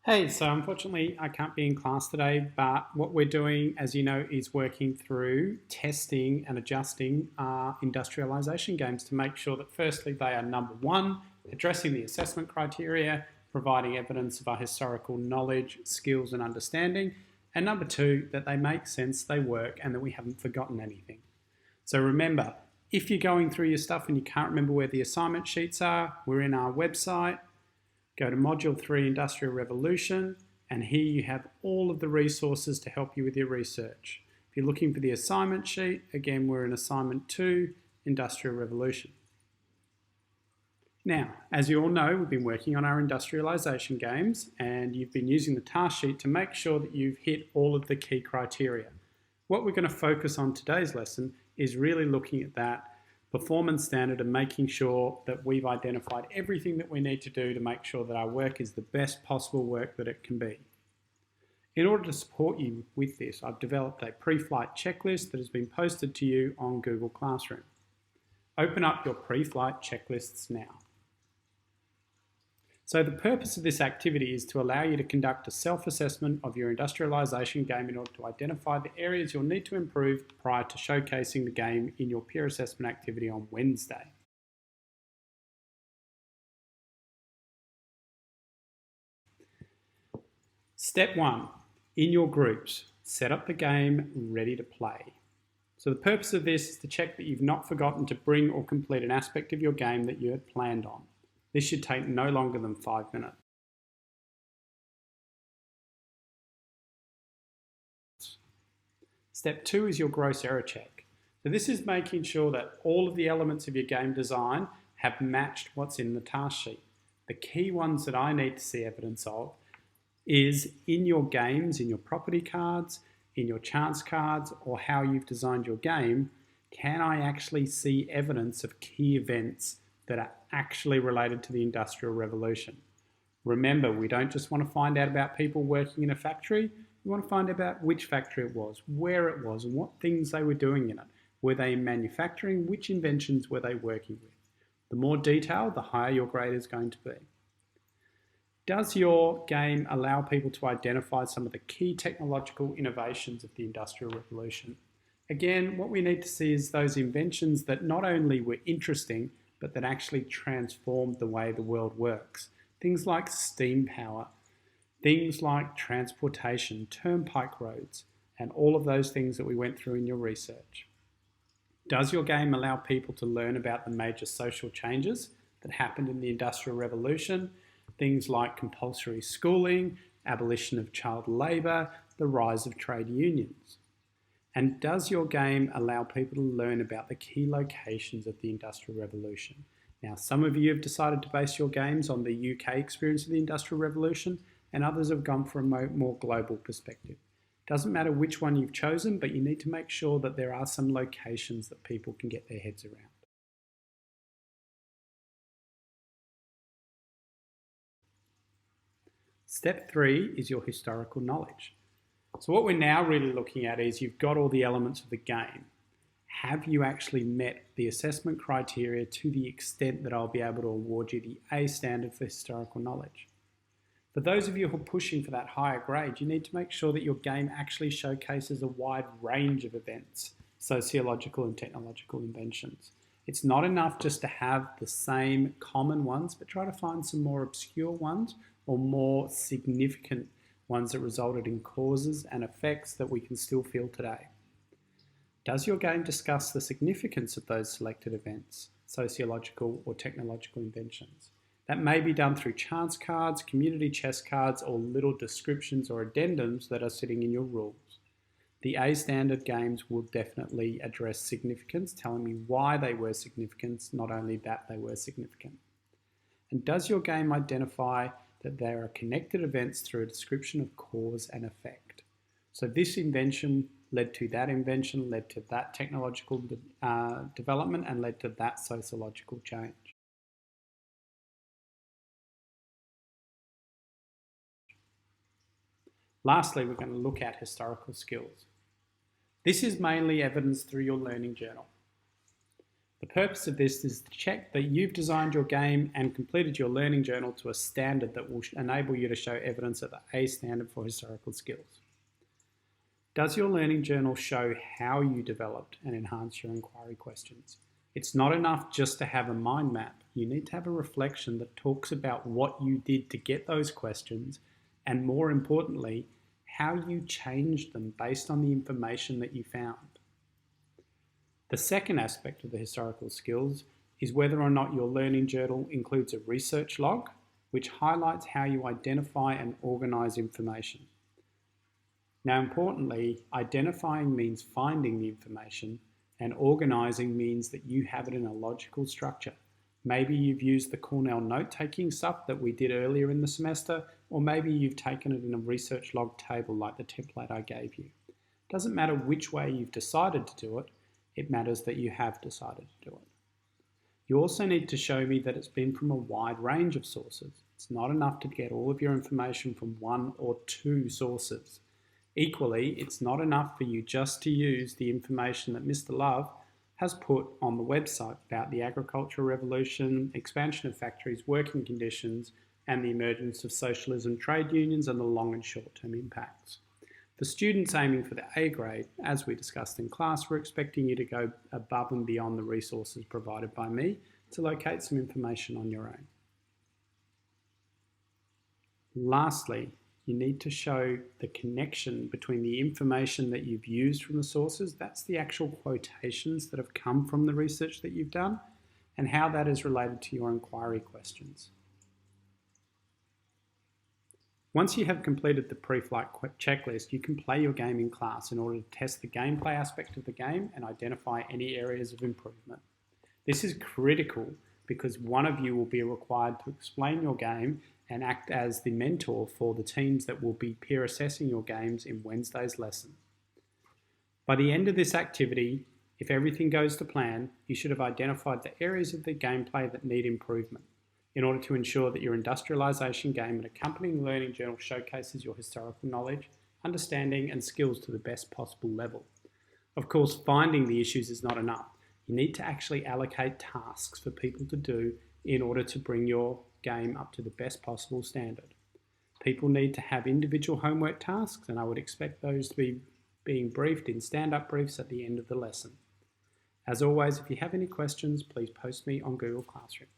Hey, so unfortunately I can't be in class today, but what we're doing, as you know, is working through testing and adjusting our industrialisation games to make sure that firstly they are number one, addressing the assessment criteria, providing evidence of our historical knowledge, skills and understanding, and number two, that they make sense, they work, and that we haven't forgotten anything. So remember, if you're going through your stuff and you can't remember where the assignment sheets are, we're in our website. Go to Module 3 Industrial Revolution, and here you have all of the resources to help you with your research. If you're looking for the assignment sheet, again, we're in Assignment 2, Industrial Revolution. Now, as you all know, we've been working on our industrialisation games, and you've been using the task sheet to make sure that you've hit all of the key criteria. What we're going to focus on today's lesson is really looking at that performance standard and making sure that we've identified everything that we need to do to make sure that our work is the best possible work that it can be. In order to support you with this, I've developed a pre-flight checklist that has been posted to you on Google Classroom. Open up your pre-flight checklists now. So the purpose of this activity is to allow you to conduct a self-assessment of your industrialisation game in order to identify the areas you'll need to improve prior to showcasing the game in your peer assessment activity on Wednesday. Step 1. In your groups, set up the game ready to play. So the purpose of this is to check that you've not forgotten to bring or complete an aspect of your game that you had planned on. This should take no longer than 5 minutes. Step 2 is your gross error check. So this is making sure that all of the elements of your game design have matched what's in the task sheet. The key ones that I need to see evidence of is in your games, in your property cards, in your chance cards, or how you've designed your game, can I actually see evidence of key events that are actually related to the Industrial Revolution? Remember, we don't just want to find out about people working in a factory, we want to find out about which factory it was, where it was, and what things they were doing in it. Were they in manufacturing? Which inventions were they working with? The more detail, the higher your grade is going to be. Does your game allow people to identify some of the key technological innovations of the Industrial Revolution? Again, what we need to see is those inventions that not only were interesting, but that actually transformed the way the world works. Things like steam power, things like transportation, turnpike roads, and all of those things that we went through in your research. Does your game allow people to learn about the major social changes that happened in the Industrial Revolution? Things like compulsory schooling, abolition of child labour, the rise of trade unions. And does your game allow people to learn about the key locations of the Industrial Revolution? Now, some of you have decided to base your games on the UK experience of the Industrial Revolution, and others have gone for a more global perspective. Doesn't matter which one you've chosen, but you need to make sure that there are some locations that people can get their heads around. Step 3 is your historical knowledge. So what we're now really looking at is you've got all the elements of the game. Have you actually met the assessment criteria to the extent that I'll be able to award you the A standard for historical knowledge? For those of you who are pushing for that higher grade, you need to make sure that your game actually showcases a wide range of events, sociological and technological inventions. It's not enough just to have the same common ones, but try to find some more obscure ones or more significant ones that resulted in causes and effects that we can still feel today. Does your game discuss the significance of those selected events, sociological or technological inventions? That may be done through chance cards, community chest cards, or little descriptions or addendums that are sitting in your rules. The A standard games will definitely address significance, telling me why they were significant, not only that they were significant. And does your game identify that there are connected events through a description of cause and effect? So this invention led to that invention, led to that technological development, and led to that sociological change. Lastly, we're going to look at historical skills. This is mainly evidenced through your learning journal. The purpose of this is to check that you've designed your game and completed your learning journal to a standard that will enable you to show evidence at the A standard for historical skills. Does your learning journal show how you developed and enhanced your inquiry questions? It's not enough just to have a mind map. You need to have a reflection that talks about what you did to get those questions, and more importantly, how you changed them based on the information that you found. The second aspect of the historical skills is whether or not your learning journal includes a research log, which highlights how you identify and organise information. Now, importantly, identifying means finding the information, and organising means that you have it in a logical structure. Maybe you've used the Cornell note-taking stuff that we did earlier in the semester, or maybe you've taken it in a research log table like the template I gave you. It doesn't matter which way you've decided to do it, it matters that you have decided to do it. You also need to show me that it's been from a wide range of sources. It's not enough to get all of your information from one or two sources. Equally, it's not enough for you just to use the information that Mr. Love has put on the website about the agricultural revolution, expansion of factories, working conditions, and the emergence of socialism, trade unions, and the long and short-term impacts. For students aiming for the A grade, as we discussed in class, we're expecting you to go above and beyond the resources provided by me to locate some information on your own. Lastly, you need to show the connection between the information that you've used from the sources, that's the actual quotations that have come from the research that you've done, and how that is related to your inquiry questions. Once you have completed the pre-flight checklist, you can play your game in class in order to test the gameplay aspect of the game and identify any areas of improvement. This is critical because one of you will be required to explain your game and act as the mentor for the teams that will be peer assessing your games in Wednesday's lesson. By the end of this activity, if everything goes to plan, you should have identified the areas of the gameplay that need improvement in order to ensure that your industrialisation game and accompanying learning journal showcases your historical knowledge, understanding and skills to the best possible level. Of course, finding the issues is not enough. You need to actually allocate tasks for people to do in order to bring your game up to the best possible standard. People need to have individual homework tasks, and I would expect those to be being briefed in stand-up briefs at the end of the lesson. As always, if you have any questions, please post me on Google Classroom.